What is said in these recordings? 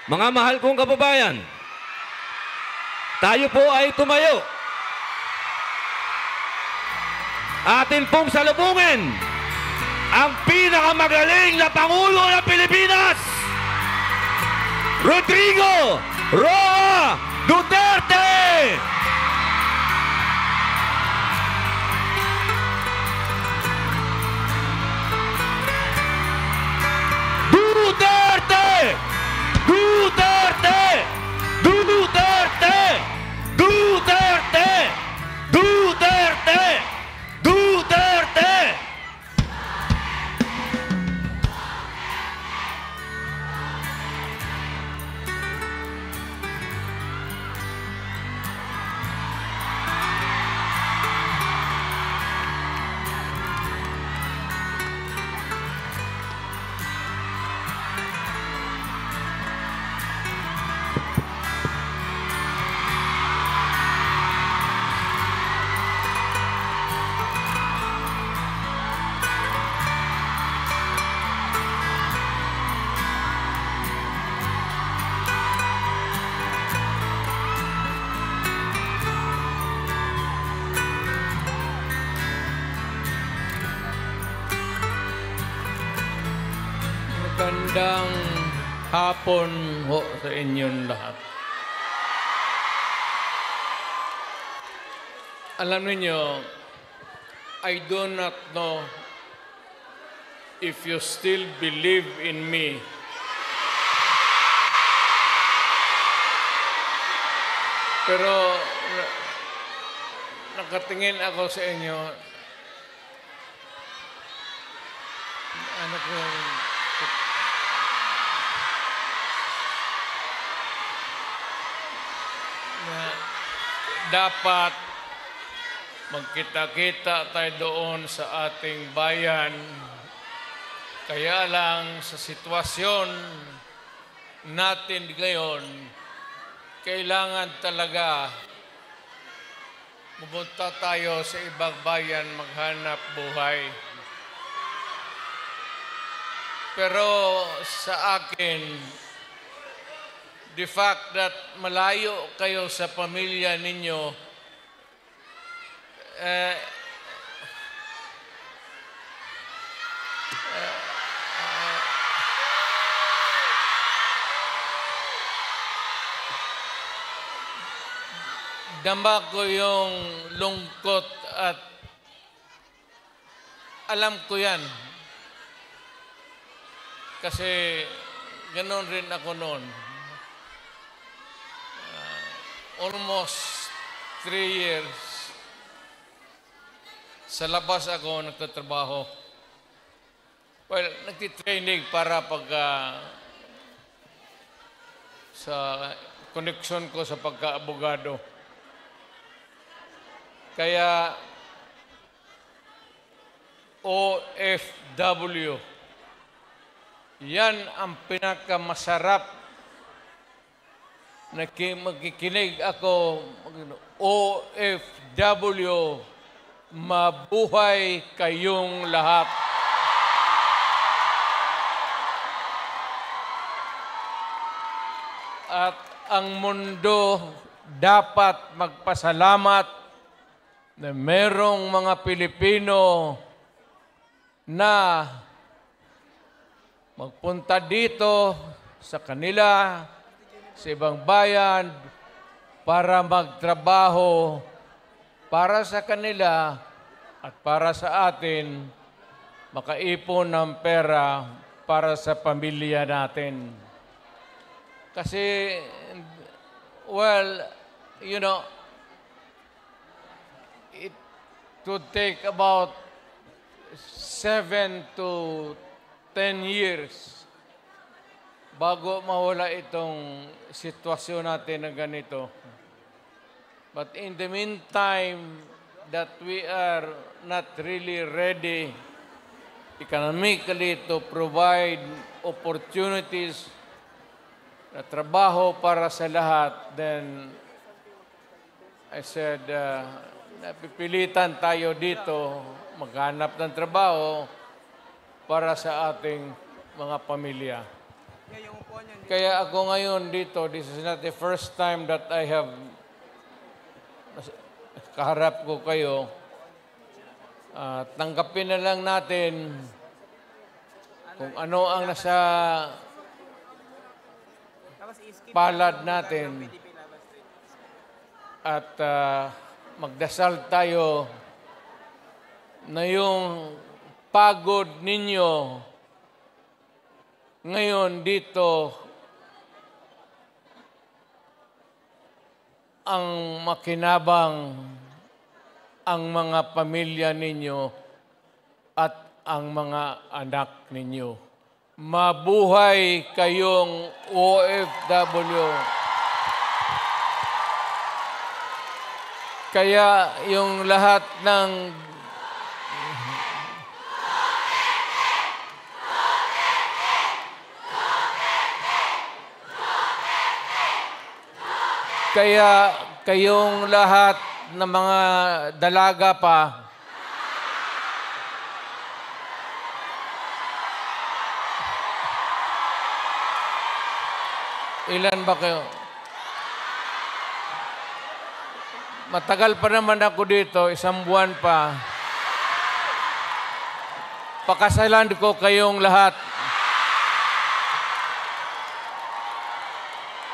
Mga mahal kong kababayan, tayo po ay tumayo. Atin pong salubungin ang pinakamagaling na Pangulo ng Pilipinas, Rodrigo Roa Duterte! Duterte! Duterte! Duterte! Duterte! Duterte! Duterte! Magandang hapon ho sa inyong lahat. Alam niyo, I do not know if you still believe in me. Pero nakatingin ako sa inyo. Ano ko na dapat magkita-kita tayo doon sa ating bayan. Kaya lang sa sitwasyon natin ngayon, kailangan talaga pumunta tayo sa ibang bayan maghanap buhay. Pero sa akin, the fact that malayo kayo sa pamilya ninyo, dama ko yung lungkot at alam ko yan. Kasi ganoon rin ako noon. Almost 3 years sa labas ako nagtatrabaho. Well, nagtitraining para sa connection ko sa pagka-abogado. Kaya OFW, yan ang pinakamasarap na magkikinig ako. OFW, mabuhay kayong lahat. At ang mundo dapat magpasalamat na merong mga Pilipino na magpunta dito sa kanila, sa ibang bayan, para magtrabaho para sa kanila at para sa atin, makaipon ng pera para sa pamilya natin. Kasi, well, you know, it would take about 7 to 10 years bago mawala itong sitwasyon natin na ganito. But in the meantime, that we are not really ready economically to provide opportunities na trabaho para sa lahat, then I said, napipilitan tayo dito maghanap ng trabaho para sa ating mga pamilya. Ngayong Kaya ako ngayon dito, this is not the first time that I have kaharap ko kayo. Tanggapin na lang natin kung ano ang nasa palad natin at magdasal tayo na yung pagod ninyo ngayon dito ang makinabang ang mga pamilya ninyo at ang mga anak ninyo. Mabuhay kayong OFW. Kaya yung lahat ng Kaya kayong lahat ng mga dalaga pa, ilan ba kayo? Matagal pa naman ako dito, 1 buwan pa. Pakasalan ko kayong lahat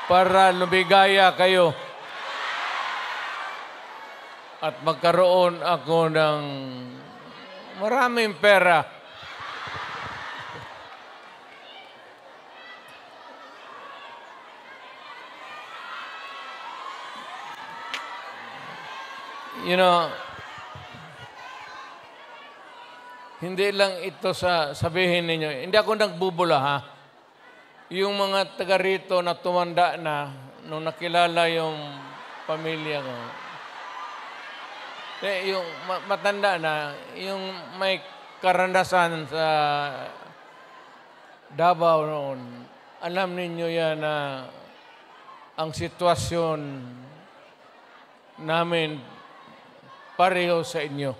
para lumigaya kayo at magkaroon ako ng maraming pera. You know, hindi lang ito sa sabihin ninyo. Hindi ako nagbubula, ha? Yung mga taga rito na tumanda na nung nakilala yung pamilya ko. Yung matanda na, yung may karanasan sa Davao noon, alam ninyo yan na ang sitwasyon namin pareho sa inyo.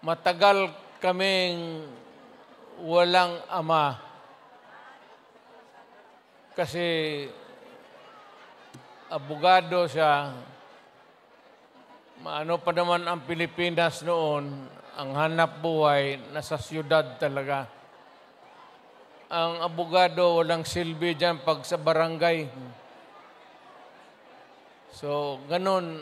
Matagal kaming walang ama. Kasi abogado siya, maano pa naman ang Pilipinas noon, ang hanap buhay, nasa siyudad talaga. Ang abogado, walang silbi dyan pag sa barangay. So, ganun,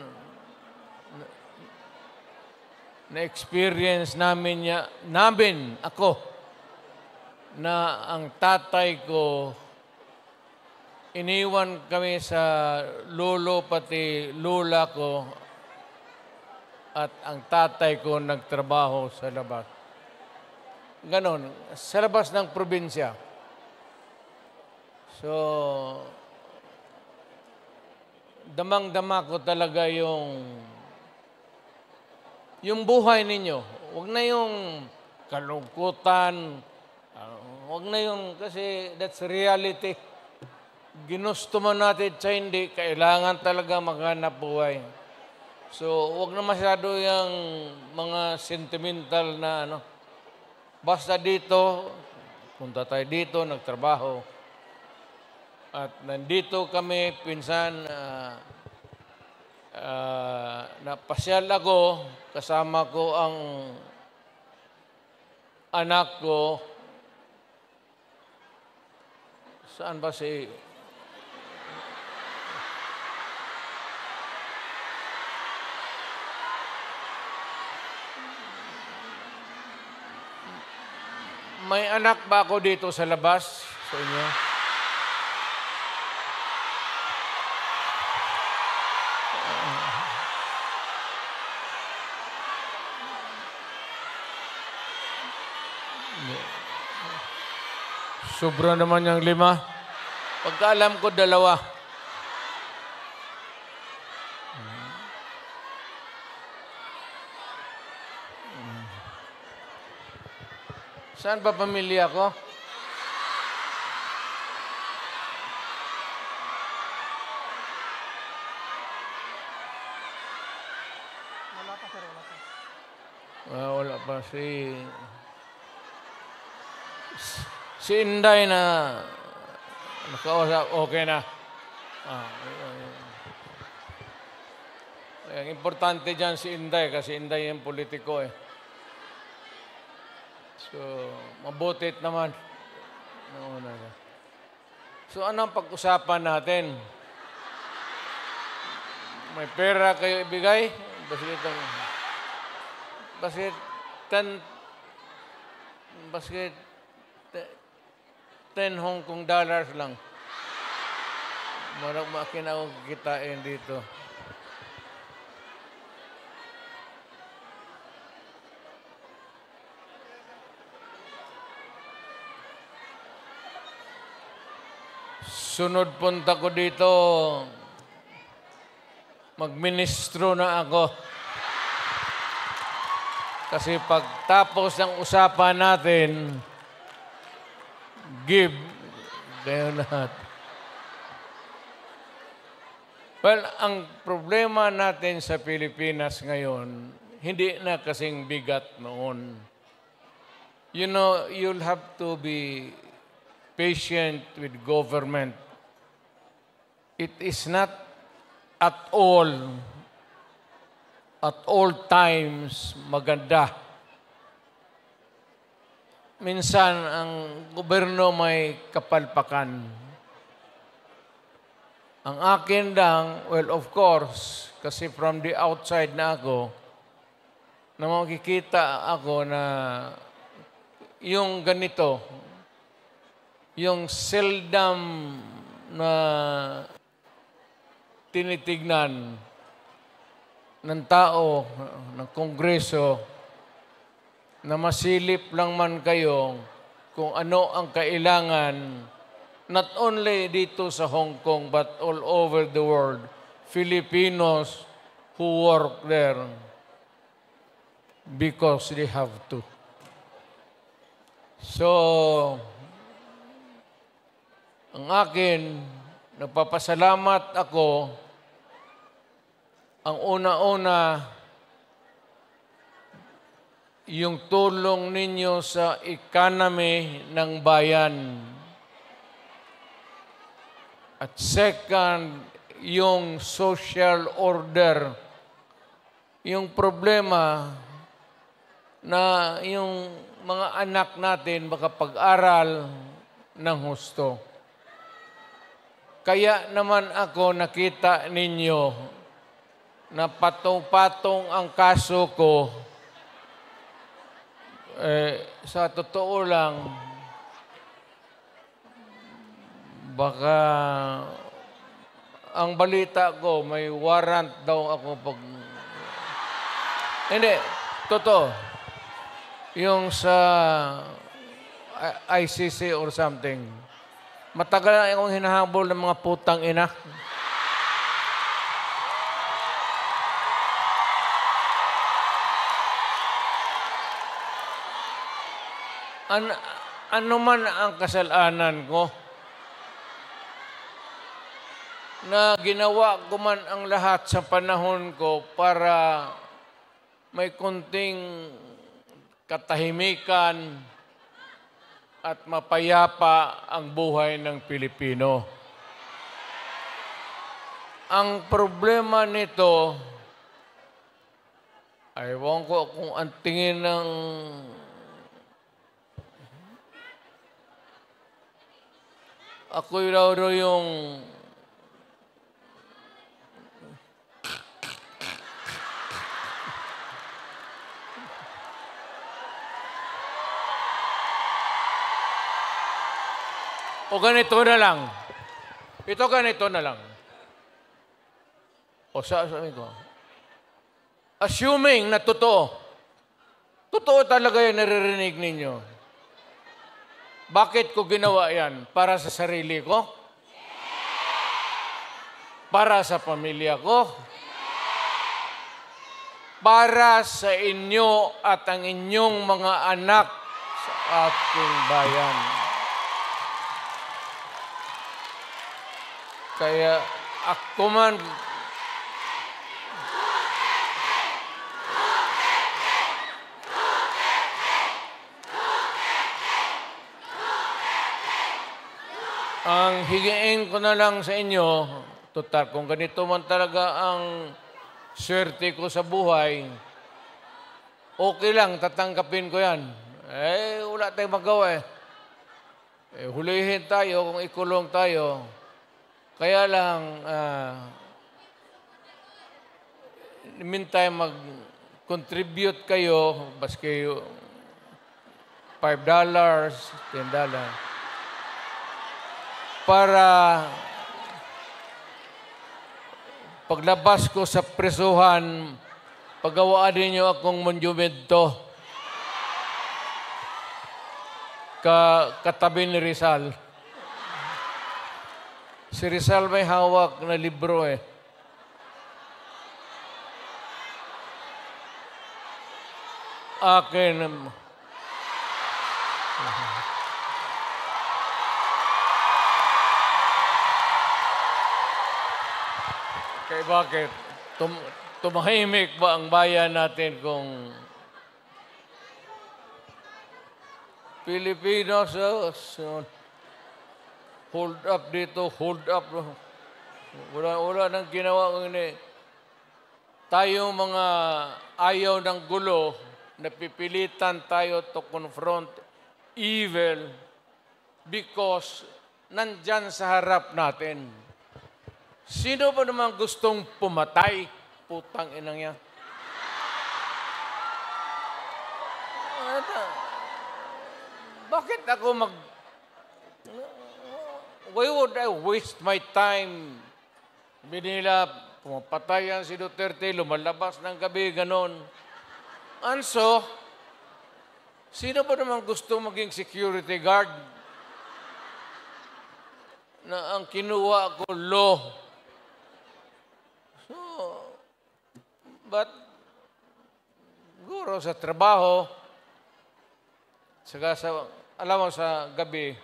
na-experience namin ako, na ang tatay ko, iniwan kami sa lolo pati lula ko at ang tatay ko nagtrabaho sa labas. Ganon, sa labas ng probinsya. So, damang-dama ko talaga yung buhay ninyo. Huwag na yung kalungkutan. Huwag na yung, kasi that's reality. Ginusto man natin sa hindi, kailangan talaga maghanap buhay. So, huwag na masyado yung mga sentimental na ano. Basta dito, punta tayo dito, nagtrabaho. At nandito kami, pinsan, napasyal ako, kasama ko ang anak ko. Saan ba si... May anak ba ako dito sa labas sa inyo? Sobra naman yung 5. Pagkaalam ko, 2. Saan ba pamilya ko? Wala pa, sir. Wala pa. Wala pa. Si Inday na Nakausap, okay na. Ang importante dyan si Inday kasi Inday yung politiko eh. So, mabutit naman. So, anong pag-usapan natin? May pera kayo ibigay? Basket 10 Hong Kong dollars lang. Marang makin ako kitain dito. Sunod punta ko dito, magministro na ako. Kasi pagtapos ng usapan natin, give, kayo lahat. Well, ang problema natin sa Pilipinas ngayon, hindi na kasing bigat noon. You know, you'll have to be patient with government. It is not at all times maganda. Minsan, ang gobyerno may kapalpakan. Ang akin lang, well, of course, kasi from the outside na ako, na makikita ako na yung ganito, yung seldom na tinitignan ng tao, ng Kongreso, na masilip lang man kayo kung ano ang kailangan, not only dito sa Hong Kong, but all over the world, Filipinos who work there because they have to. So, ang akin, nagpapasalamat ako. Ang una-una, yung tulong ninyo sa economy ng bayan. At second, yung social order. Yung problema na yung mga anak natin makapag-aral ng husto. Kaya naman ako nakita ninyo na patong-patong ang kaso ko. Sa totoo lang, baka ang balita ko, may warrant daw ako pag... Hindi, totoo. Yung sa ICC or something. Matagal na akong hinahabol ng mga putang ina. Ano man ang kasalanan ko, na ginawa ko man ang lahat sa panahon ko para may kunting katahimikan at mapayapa ang buhay ng Pilipino. Ang problema nito, ewan ko kung ang tingin ng ako'y raw yung o ganito na lang. Ito ganito na lang. O sabi ko, assuming na totoo talaga yung naririnig ninyo. Bakit ko ginawa yan? Para sa sarili ko? Para sa pamilya ko? Para sa inyo at ang inyong mga anak sa ating bayan. Kaya ako man, Ang higiin ko na lang sa inyo, total, kung ganito man talaga ang swerte ko sa buhay, okay lang, tatanggapin ko yan. Wala tayong magawa hulihin tayo kung ikulong tayo. Kaya lang, meantime, mag-contribute kayo, baski $5, $10, para paglabas ko sa presuhan, pagawaan ninyo akong monumento katabi ni Rizal. Si Rizal may hawak na libro Akin. Kaya bakit? Tumahimik ba ang bayan natin kung Pilipinos, hold up dito, hold up. Wala nang ginawa ng ini. Tayong mga ayaw ng gulo, napipilitan tayo to confront evil because nandyan sa harap natin. Sino ba naman gustong pumatay? Putang inang yan. Bakit ako why would I waste my time? Binila, pumapatay yan si Duterte, lumalabas ng gabi, ganon. And so, sino ba naman gusto maging security guard? Na ang kinuha ko, law. So, but, siguro sa trabaho, saka alam mo sa gabi,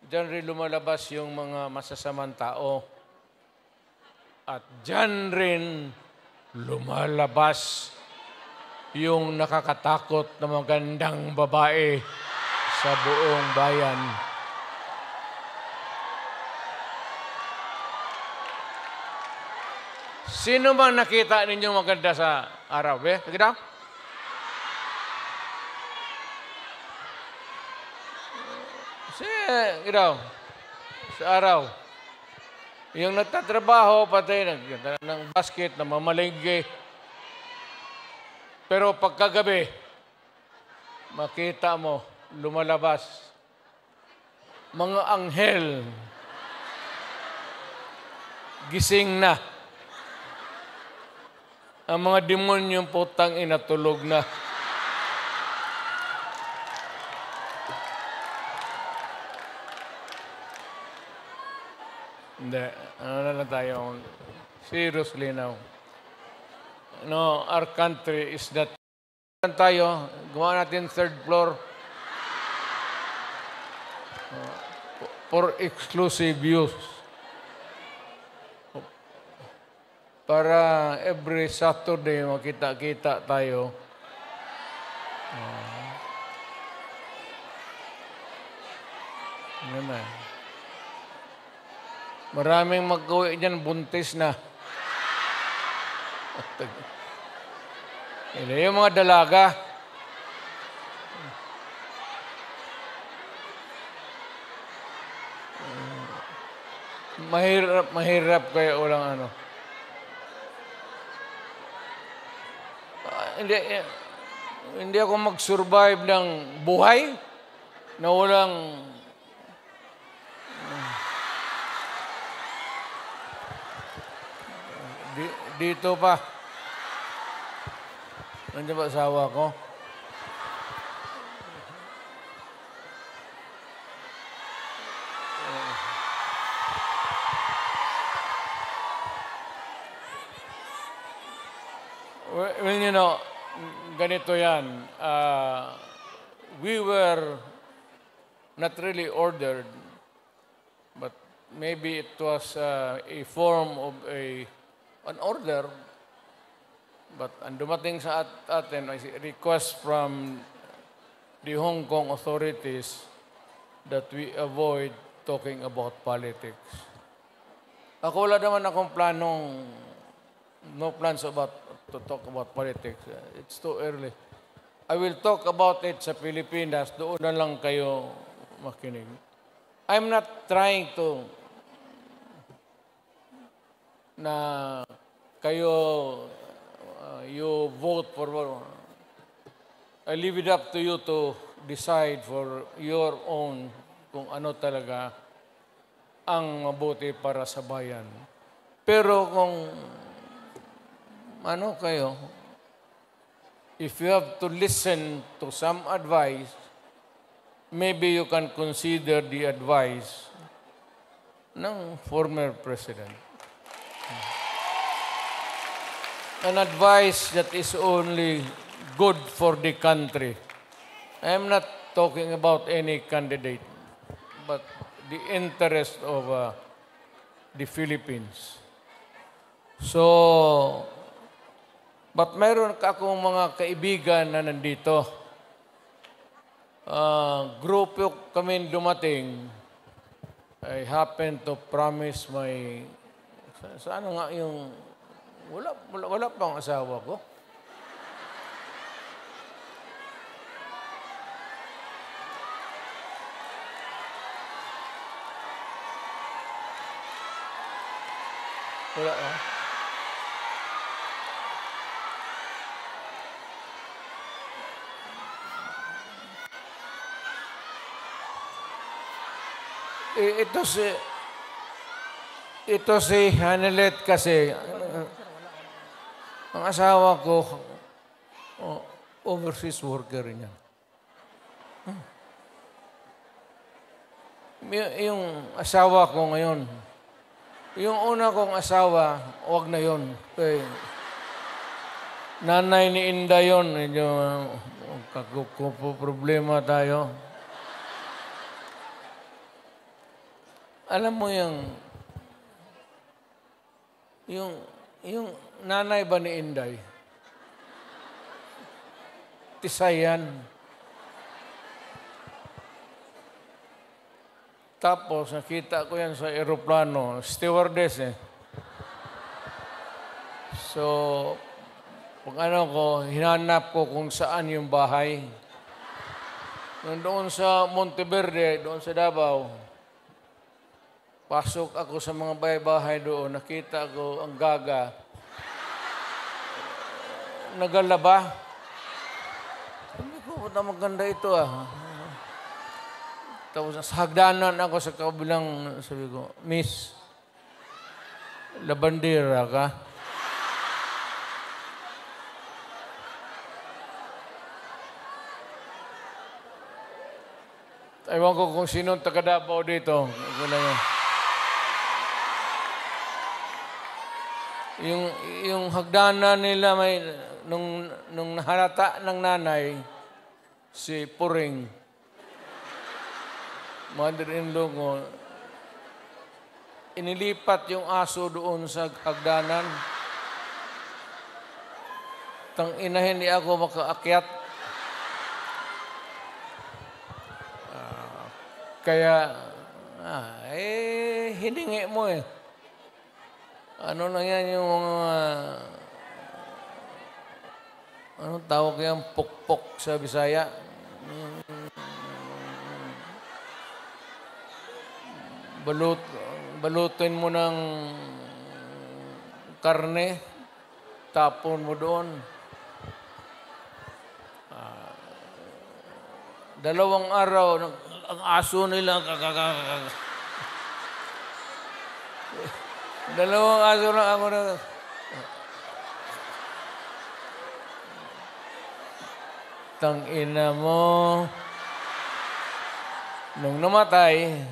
diyan rin lumalabas yung mga masasamang tao. At diyan rin lumalabas yung nakakatakot na magandang babae sa buong bayan. Sino bang nakita ninyo maganda sa araw? Nakita? Sa araw. Yung nagtatrabaho, patay ng basket, na mamalinggi. Pero pagkagabi, makita mo, lumalabas. Mga anghel, gising na. Ang mga demonyong putang inatulog na. Hindi. Ano na lang tayo? Seriously now. No, our country is not... tayo, gumawa natin third floor for exclusive use. Para every Saturday makita-kita tayo. Ano na. Maraming mag-uwi dyan, buntis na. Yung mga dalaga. Mahirap kaya walang ano. Hindi ako mag-survive ng buhay na walang dito pa. Nandiyan ba asawa ko? Well, you know, ganito yan. We were not really ordered, but maybe it was a form of an order, but ang dumating sa atin ay request from the Hong Kong authorities that we avoid talking about politics. Ako wala naman akong no plans to talk about politics. It's too early. I will talk about it sa Pilipinas. Doon na lang kayo makinig. I'm not trying to na kayo you vote for I leave it up to you to decide for your own kung ano talaga ang mabuti para sa bayan. Pero kung ano kayo, if you have to listen to some advice, maybe you can consider the advice ng former president. An advice that is only good for the country. I am not talking about any candidate, but the interest of the Philippines. So, but mayroon akong mga kaibigan na nandito. Grupo kami dumating. I happen to promise my... Sa ano nga yung... Wala pang asawa ko. Wala ah. Ito si Hanelet kasi ang asawa ko overseas worker niya. Yung asawa ko ngayon, yung una kong asawa, wag na yun. Okay. Nanay ni Inda yun. Medyo problema tayo. Alam mo yung nanay ba ni Inday? Tisayan. Tapos, nakita ko yan sa aeroplano, stewardess eh. So, pag hinanap ko kung saan yung bahay. Doon sa Monteverde, doon sa Davao, pasok ako sa mga bahay-bahay doon, nakita ko ang gaga. Nagalaba. Sabi ko, maganda ito ah. Tapos sa hagdanan ako sa kabilang, sabi ko, Miss, labandera ka? Ewan ko kung sinong taga-Davao dito. Yung hagdanan nila may nung nahalata ng nanay si Puring, mother-in-law ko, inilipat yung aso doon sa hagdanan. Tangina, hindi ako makaakyat. Kaya, hiningi mo eh. Ano na yan yung mga, anong tawag yan? Pukpok sa Bisaya. Balutin mo ng karne, tapon mo doon. 2 araw, ang aso nila, 2 aso lang ako na. Tangina mo. Nung namatay,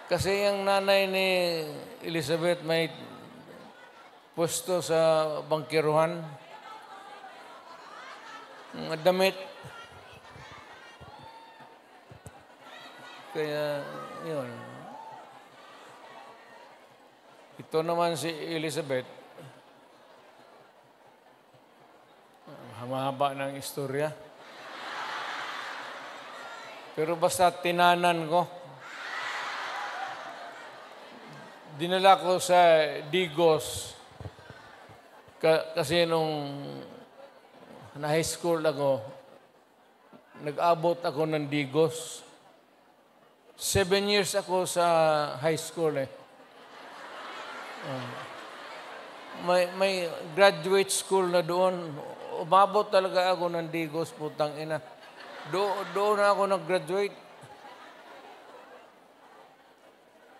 kasi yung nanay ni Elizabeth may pwesto sa bangkiruhan. Mga damit. Kaya, yun. Ito naman si Elizabeth. Mahaba ng istorya. Pero basta tinanan ko. Dinala ko sa Digos. Kasi nung na high school ako, nag-abot ako ng Digos. 7 years ako sa high school eh. May graduate school na doon. Umabot talaga ako ng Digos, putang ina. Doon na ako nag-graduate.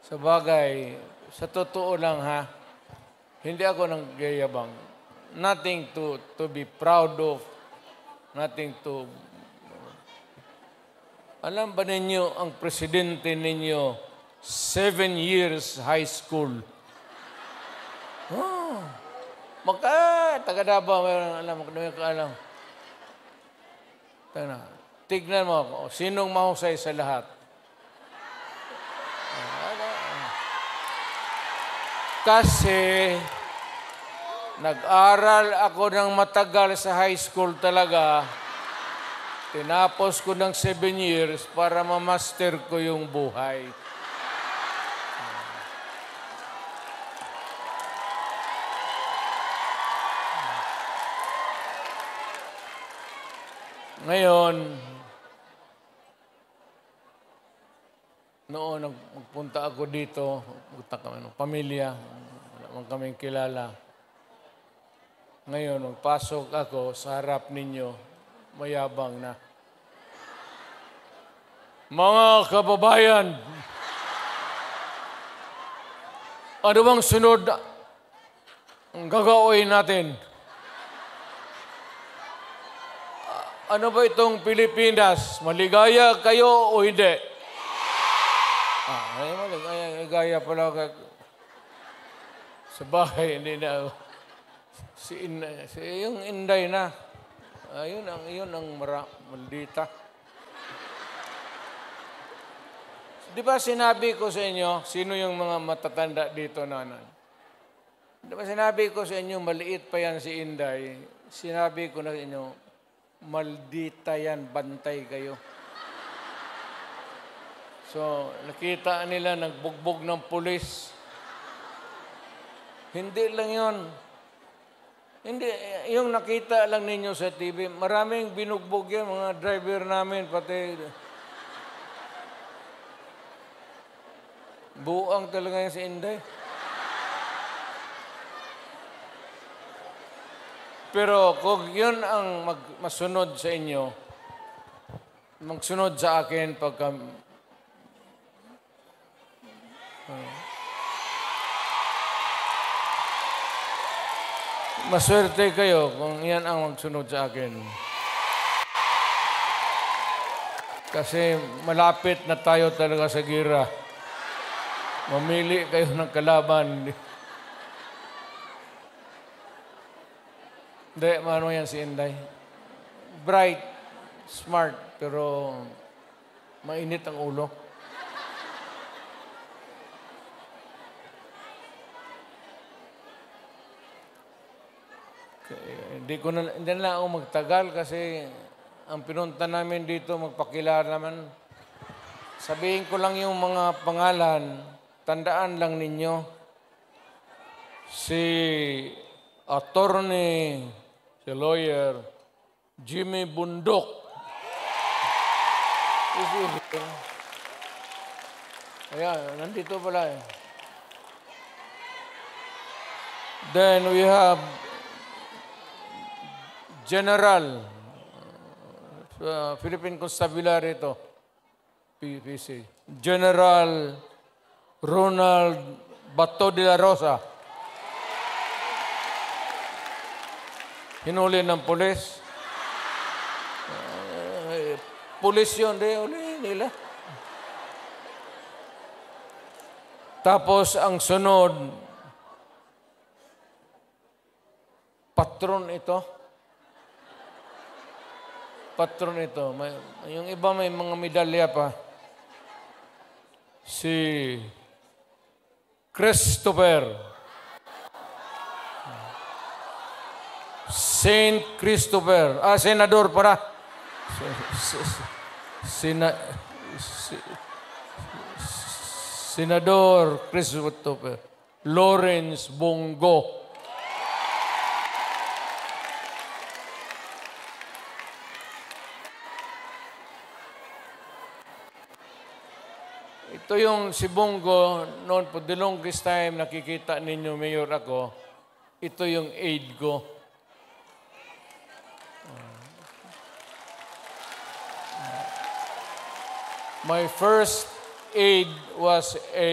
Sa bagay, sa totoo lang ha, hindi ako nanggayabang. Nothing to be proud of. Nothing to... Alam ba ninyo, ang presidente ninyo, 7 years high school. Oh, taga-Davao, alam ko alam. Tignan mo ako, sinong mahusay sa lahat? Kasi nag-aral ako ng matagal sa high school talaga. Tinapos ko ng 7 years para ma-master ko yung buhay. Ngayon, noon nagpunta ako dito, magpunta kami ng pamilya, wala man kaming kilala. Ngayon, magpasok ako sa harap ninyo, mayabang na. Mga kababayan, ano bang sunod ang gagawin natin? Ano ba itong Pilipinas? Maligaya kayo o hindi? Maligaya pala. Sa bahay, hindi na. Yung Inday na. Yun ang maldita. Di ba sinabi ko sa inyo, sino yung mga matatanda dito nanan? Di ba sinabi ko sa inyo, maliit pa yan si Inday. Sinabi ko na sa inyo, maldita yan, bantay kayo. So, nakita nila nagbugbog ng pulis. Hindi lang yun. Hindi, yung nakita lang ninyo sa TV, maraming binugbog yan, mga driver namin, pati buang talaga yan si Inday. Pero kung yun ang masunod sa inyo, magsunod sa akin pagka... Maswerte kayo kung yan ang magsunod sa akin. Kasi malapit na tayo talaga sa gira. Mamili kayo ng kalaban. Hindi, ano yan si Inday? Bright, smart, pero mainit ang ulo. Hindi na ako magtagal kasi ang pinunta namin dito, magpakilala naman. Sabihin ko lang yung mga pangalan, tandaan lang ninyo. Si attorney, si lawyer, Jimmy Bundok. Ayan, nandito pala eh. Then we have General, Philippine Constabulary ito, PPC. General Ronald Bato de la Rosa. Hinuli ng pulis. Pulis yun, huli nila. Tapos ang sunod, patron ito. Patron ito. Yung iba may mga medalya pa. Si Christopher. Saint Christopher. Senador para. Senador Christopher Lawrence Bongo. Ito yung si Bongo, noon po, the longest time nakikita ninyo, Mayor, ako, ito yung aide ko. My first aide was a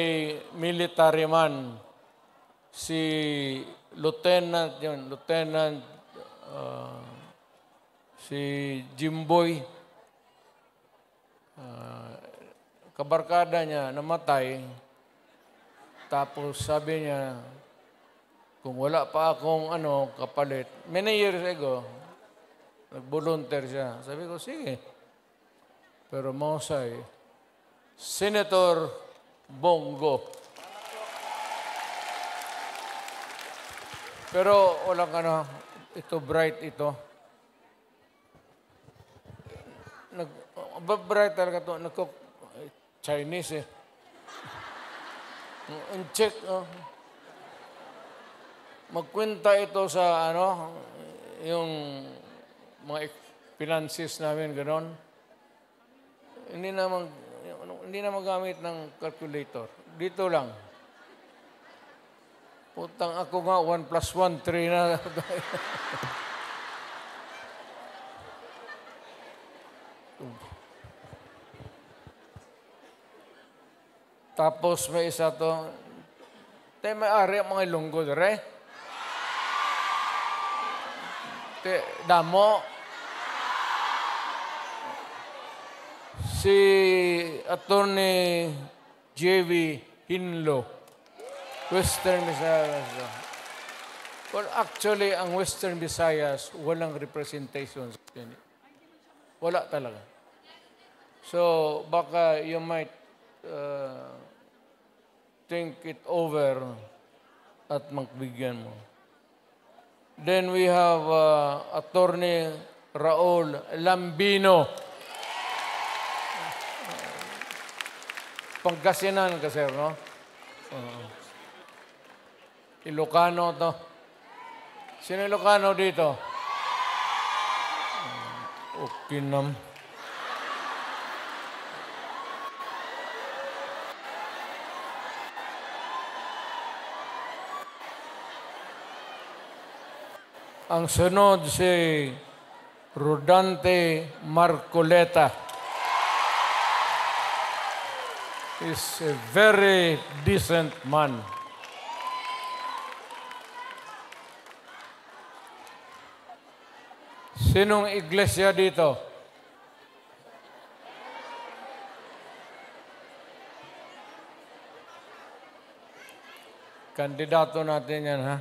military man. Si Lieutenant, si Jimboy, kabarkada niya, namatay. Tapos sabi niya, kung wala pa akong kapalit, many years ago, nag-volunteer siya. Sabi ko, sige. Pero mahusay, Senator Bongo. Pero walang ito bright ito. Bright talaga ito. Chinese eh. Check. Magkwenta ito sa yung mga finances namin, gano'n. Hindi na magamit ng calculator. Dito lang. Putang ako nga, 1 plus 1, 3 na. Tapos may isa to. May ari ang mga ilunggo, dere. Damo. Si Attorney J.V. Hinlo. Western Visayas. Well, actually, ang Western Visayas, walang representation. Wala talaga. So, baka you might think it over at magbigyan mo. Then we have Attorney Raul Lambino. Pangasinan ka, sir, no? Ilocano to. Sino Ilocano dito? Okay nam. Ang sunod si Rodante Marcoleta. Is a very decent man. Sinong iglesia dito? Kandidato natin yan, ha?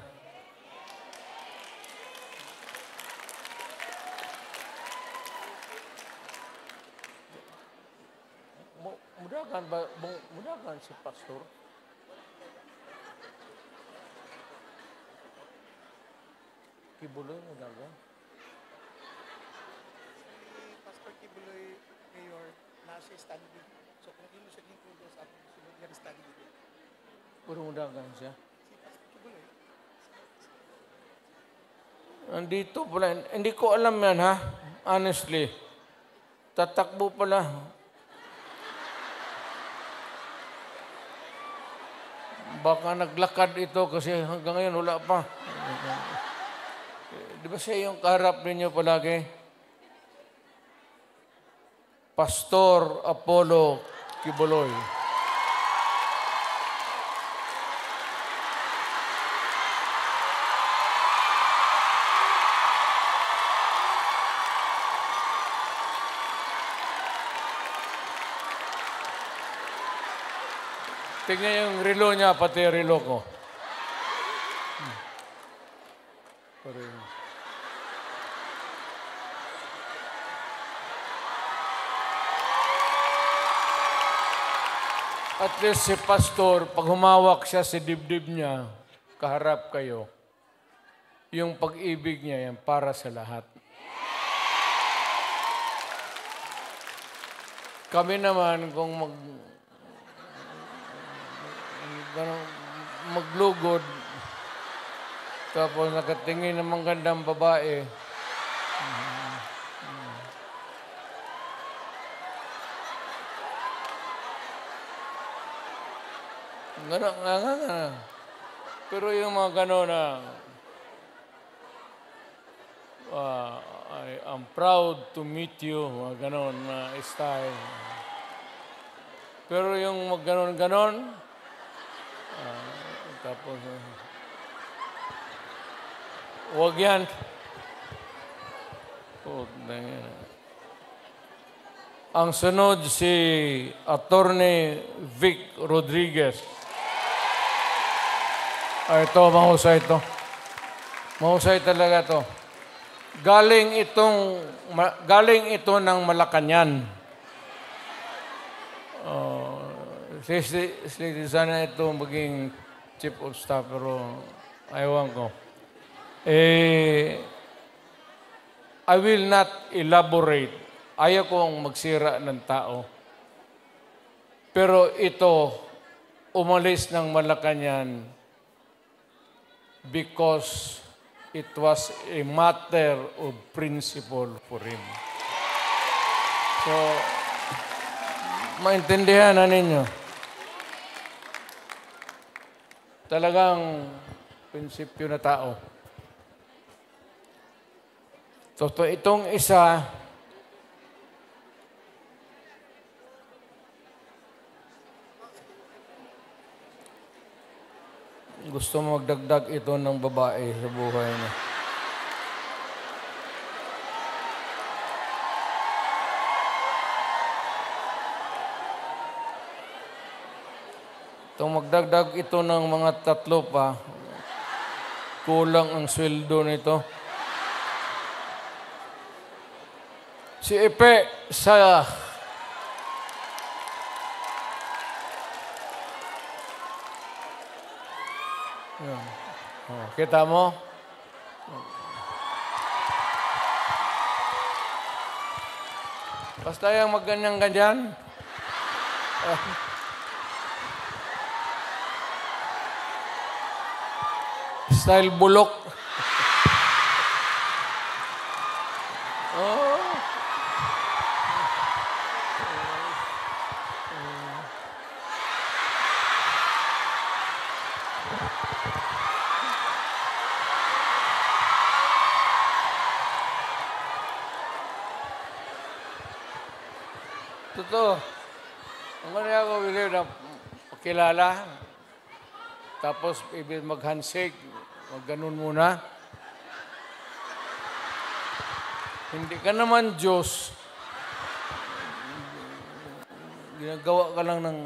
Mudahan si Pastor. Kibuloy mo dagan. Si Pastor Kibuloy, Mayor, nasa standing. So kung hindi mo siya include sa ating sunod yan standing. Puro mo dagan siya. Si Pastor Kibuloy. Andito pala. Hindi ko alam yan, ha? Honestly. Tatakbo pala. Baka naglakad ito kasi hanggang ngayon wala pa. Di ba siya yung kaharap ninyo palagi? Pastor Apollo Kibuloy. Tingnan yung relo niya, pati relo ko. At least si Pastor, pag humawak siya sa dibdib niya, kaharap kayo, yung pag-ibig niya yan para sa lahat. Kami naman, kung maglugod, tapos nakatingin ng magandang babae, gano'n. Pero yung mga gano'n na, I'm proud to meet you, mga gano'n na style. Pero yung mga gano'n, tapos, huwag yan. Ang sunod si Attorney Vic Rodriguez. Ito, mahusay ito. Mahusay talaga ito. Galing ito ng Malacañang. Sana ito maging chief of staff, pero ayawan ko. I will not elaborate. Ayaw kong magsira ng tao. Pero ito, umalis ng Malacañang because it was a matter of principle for him. So, maintindihan na ninyo. Talagang prinsipyo na tao. So, itong isa, gusto magdagdag ito ng babae sa buhay niya. Itong magdagdag ito ng mga 3 pa, kulang ang sweldo nito. Si Epe sa kita mo? Basta yung magganyan-ganyan. Style bulok. Totoo. Ang kanya ako, Willie, na pakilala. Tapos, ibig mag-handshake. Mag-ganun muna. Hindi ka naman Diyos. Ginagawa ka lang ng...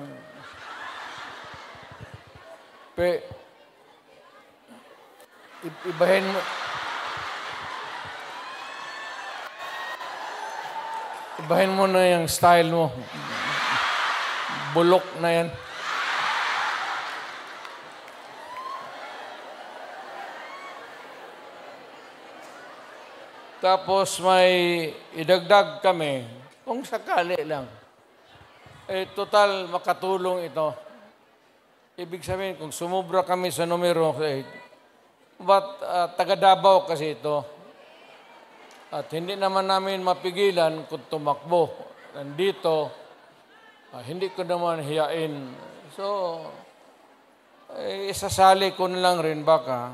Ibahin mo... Ibahin mo na yung style mo. Bulok na yan. Tapos may idagdag kami, kung sakali lang. Total makatulong ito. Ibig sabihin, kung sumubra kami sa numero 8, but taga Davao kasi ito. At hindi naman namin mapigilan kung tumakbo. Nandito, hindi ko naman hiyain. So, isasali ko na lang rin baka.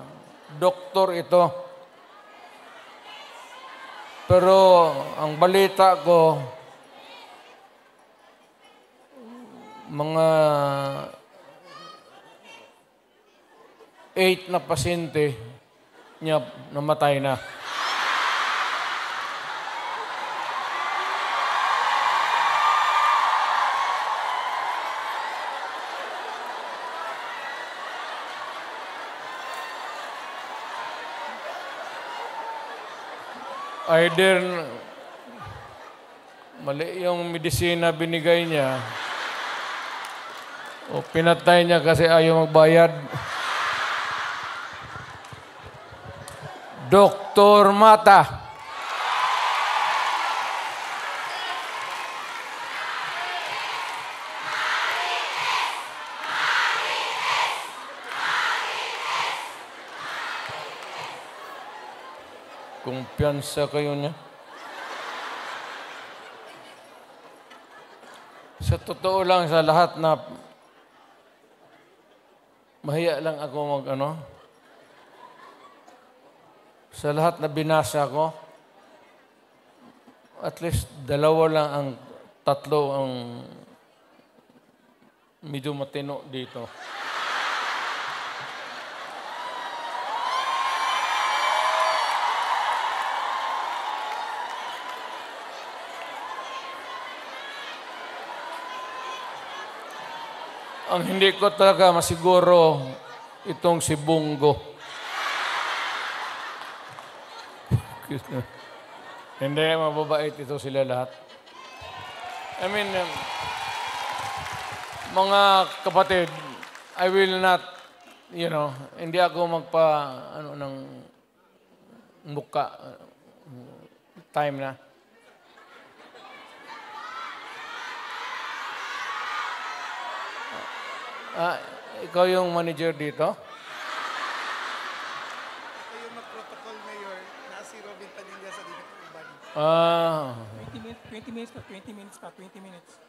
Doktor ito. Pero ang balita ko, mga 8 na pasyente niya namatay na. Either mali yung medisina binigay niya o pinatay niya kasi ayaw magbayad. Dr. Mata. Kumpiyansa kayo niya. Sa totoo lang, sa lahat na mahiya lang ako sa lahat na binasa ko, at least tatlo ang medyo matino dito. Ang hindi ko talaga masiguro itong si Bungo. Hindi, mababait ito sila lahat. I mean, mga kapatid, I will not, hindi ako ng muka. Time na. Ikaw yung manager dito? Ito yung mag-protocol, Mayor, na si Robin Padilla sa Dito Uban. 20 minutes pa, 20 minutes pa, 20 minutes.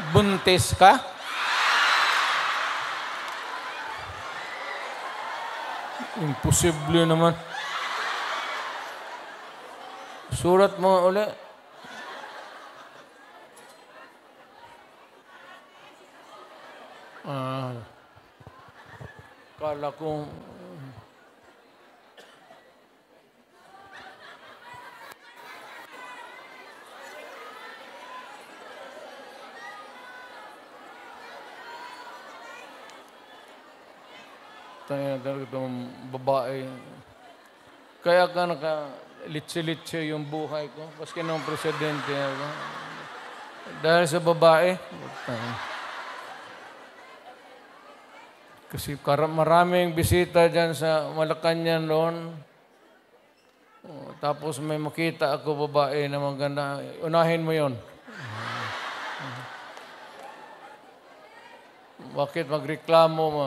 Buntis ka? Imposible naman. Surat mo ulit. Kala ko talaga itong babae. Kaya ka litsi-litsi yung buhay ko. Paski nung presidente ako. Dahil sa babae. Kasi maraming bisita dyan sa Malacanang noon. Tapos may makita ako babae na maganda. Unahin mo yon. Bakit magreklamo mo?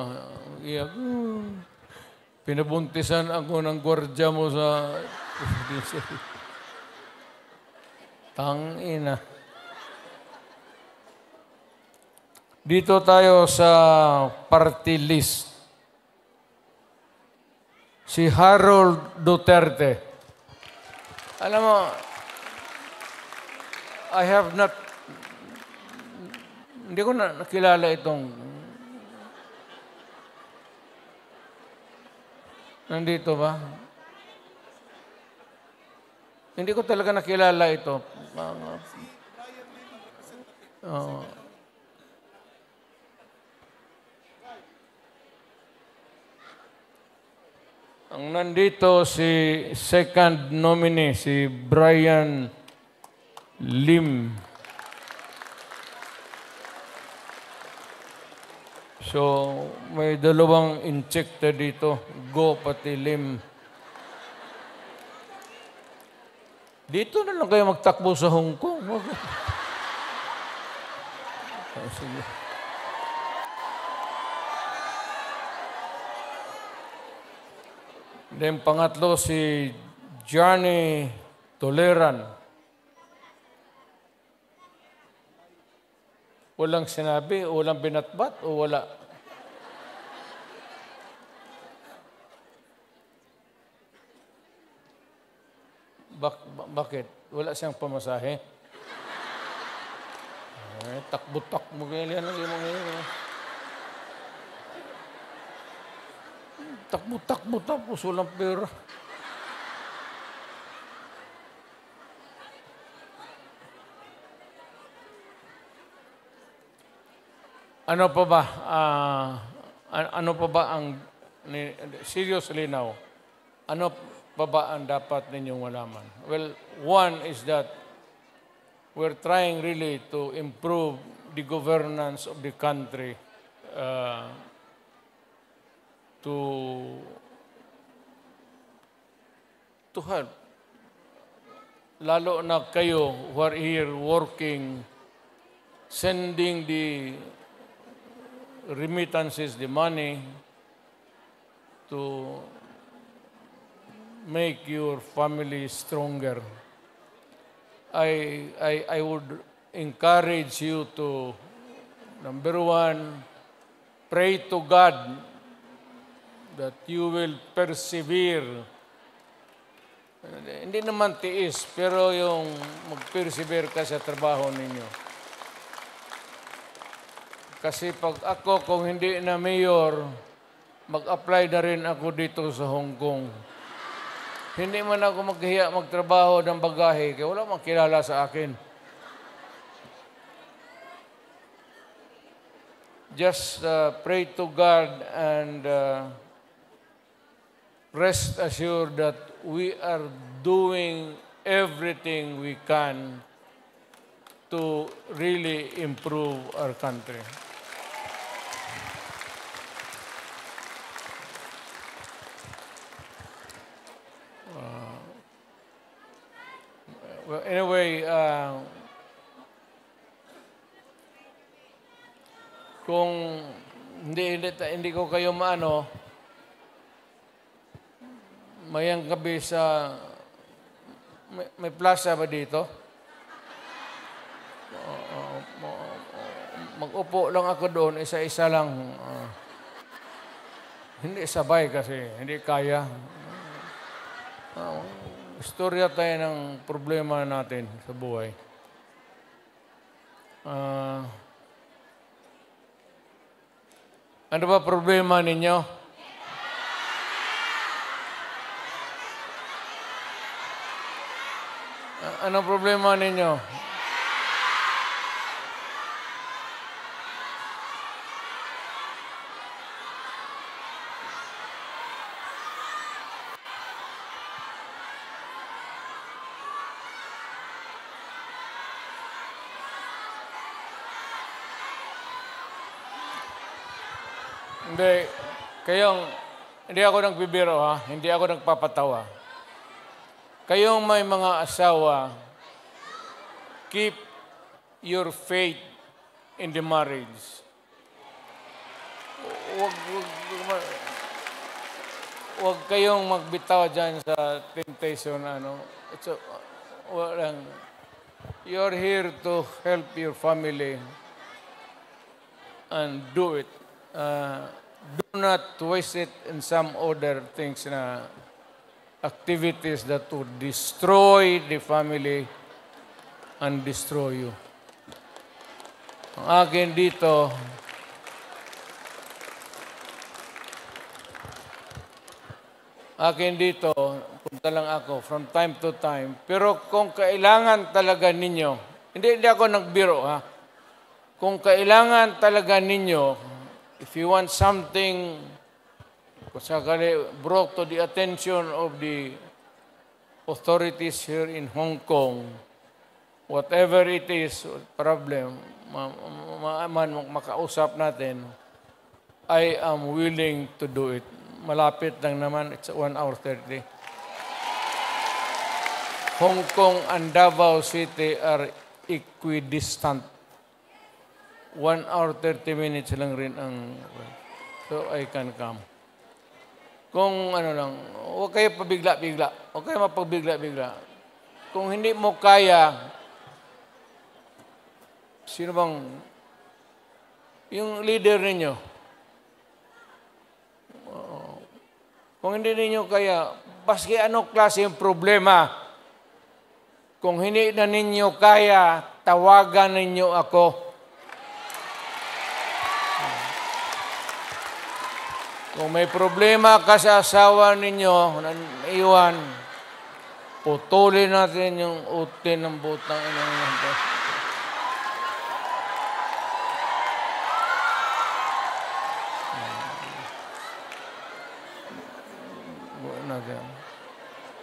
Pinabuntisan ako ng gwardya mo sa... Tangina. Dito tayo sa party list. Si Harold Duterte. Alam mo, I have not... Hindi ko na nakilala itong... Nandito ba? Hindi ko talaga nakilala ito. Ang nandito si second nominee, si Brian Lim. So, may dalawang injector dito. Go pati Lim. Dito na lang kayo magtakbo sa Hong Kong. Sige. Then pangatlo si Johnny Toleran. Walang sinabi, walang binatbat, o wala? Bakit? Wala siyang pamasahe? Takbo-takbo ganyan lang yung mga takbo-takbo tapos walang pera. Ano pa ba? Ano pa ba ang... Seriously now, ano pa ba ang dapat ninyong malaman? Well, one is that we're trying really to improve the governance of the country to help. Lalo na kayo who are here working, sending the remittances, the money, to make your family stronger. I would encourage you to, number one, pray to God that you will persevere. Hindi naman tiis, pero yung mag-persevere ka sa trabaho ninyo. Kasi pag ako, kung hindi na mayor, mag-apply na rin ako dito sa Hong Kong. Hindi man ako maghiya magtrabaho ng bagahe, kaya wala mang kilala sa akin. Just pray to God and rest assured that we are doing everything we can to really improve our country. Well, anyway, kung hindi ko kayo maano, mayang gabi sa may plaza ba dito? Mag-upo lang ako doon, isa-isa lang. Hindi sabay kasi, hindi kaya. Istorya tayo ng problema natin sa buhay. Ano ba problema ninyo? Ano problema ninyo? Hindi ako nagbibiro ha, hindi ako nagpapatawa. Kayong may mga asawa, keep your faith in the marriage. Huwag kayong magbitaw dyan sa temptation. You're here to help your family and do it. Do not waste it in some other things na activities that would destroy the family and destroy you. Ang akin dito, punta lang ako from time to time. Pero kung kailangan talaga ninyo, hindi ako nagbiro ha. Kung kailangan talaga ninyo, if you want something kung sakali brought to the attention of the authorities here in Hong Kong, whatever it is, problem, makausap natin, I am willing to do it. Malapit lang naman, it's 1 hour 30. Hong Kong and Davao City are equidistant. 1 hour 30 minutes lang rin ang... So, I can come. Kung ano lang, huwag kayo pabigla-bigla. Huwag kayo mapabigla-bigla. Kung hindi mo kaya, sino bang... Yung leader ninyo. Kung hindi ninyo kaya, baski ano klase yung problema. Kung hindi na ninyo kaya, tawagan ninyo ako. Kung may problema ka sa asawa ninyo, iwan, putulin natin yung utin ng butang.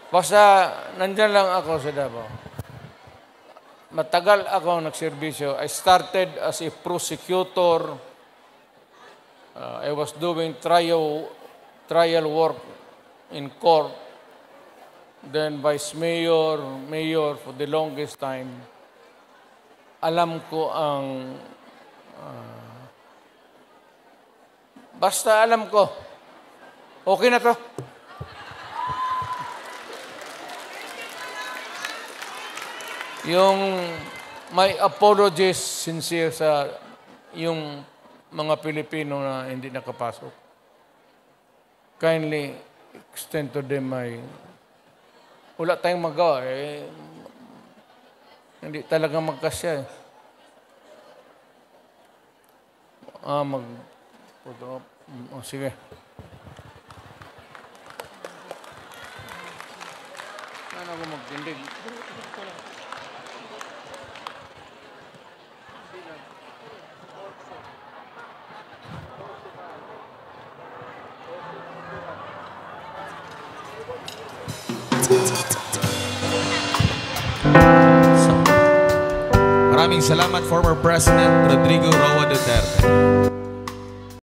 Basta, nandyan lang ako sa Davao. matagal ako nagserbisyo. I started as a prosecutor. I was doing trial work in court. Then vice mayor, mayor for the longest time. Alam ko ang... basta alam ko. Okay na to. Yung may apologies sincere sa yung mga Pilipino na hindi nakapasok. Kindly extend to them my... Wala tayong magawa. Hindi talaga magkasya. Sige. Ano ako magtindig? Maraming salamat, former President Rodrigo Roa Duterte.